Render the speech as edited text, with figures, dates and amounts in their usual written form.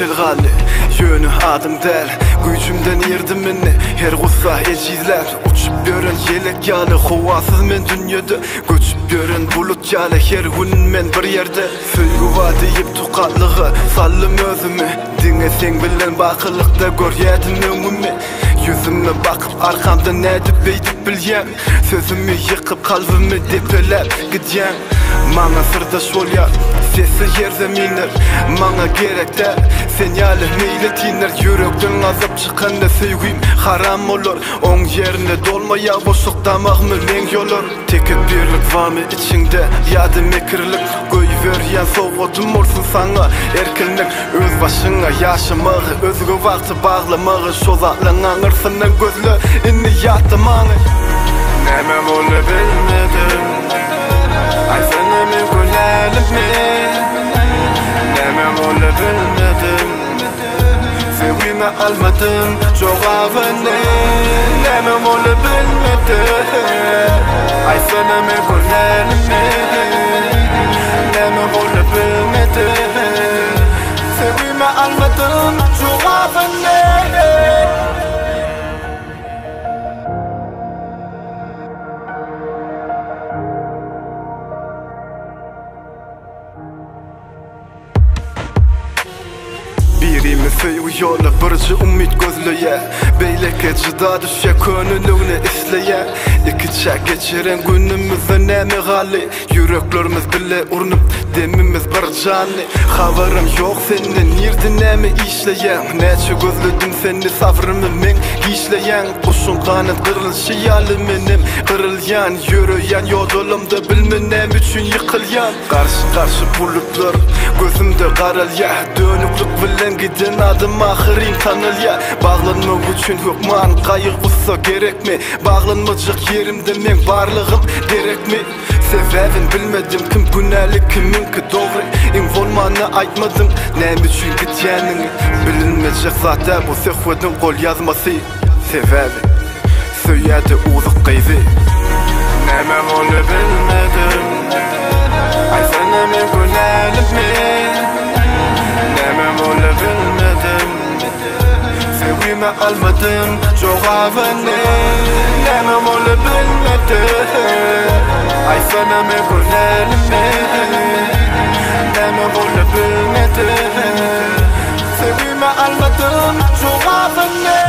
tilgali Yönü adım del Gücümden yerdim minni Her gussa elçizler Uçup gören yelek yalı Hovasız men dünyada Göçüp gören bulut yalı Her gün men bir yerde Söygü vadiyip tukatlığı Sallım özümü Dine sen bilen bakılıkta gör yedim ömümü Yüzüme bakıp arkamda ne edip beydip bilyem Sözümü yıkıp kalbimi depelep gidyen Mana sırdaş ol ya Sesi yer zeminler Mana gerek der Senyali meyletiner Yürekten azap çıkanda sevgim haram olur On yerine dolmaya boşluk damağımı renk yolur Tekit birlik var mı içinde Yadı mekirlik Göy soğudum olsun sana erkinlik Öz başına yaşamağı Özgü vakti bağlamağı Şozaklanan ırsının gözlü inni yatmağı Neme bunu bilmedim Ay sana mi gülelim mi Neme bunu bilmedim Sevgimi almadım çok avını Neme bunu bilmedim Ay sana mi gülelim mi Neme bunu bilmedim Sevgimi almadım çok avını Birimi seviyorlar birci umid gözlüye Beyleke cıda düşe könülüğünü isleye İki çek geçiren günümüzde ne megali Yüreklerimiz bile urnup demimiz bir canlı Haberim yok senin yerdin ne mi işleyen Neçe gözlüdüm seni sabrımı men gişleyen Kuşun kanat kırılışı yaliminim Kırılyan yürüyen yolumda bilmenem üçün yıkılyan Karşı bulutlar gözümde karalya Dönüklük bilen giden adım ahirim tanıl ya Bağlanmak üçün hükman kaygısı gerek mi Bağlanmacak yerimde men varlığım derek mi Sebebin bilmedim kim günahlı kiminki doğru İnvolmanı aytmadım nem üçün gityenini Bilinmeyecek zaten bu sehvedin kol yazması Sebebi söyledi uzak kıydı Neme bunu bilmedim Ay sana mi gülelim mi Neme bunu bilmedim Sevgimi almadım çok avını Neme bunu bilmedim Ay sana mi gülelim mi Neme bunu bilmedim Sevgimi almadım çok avını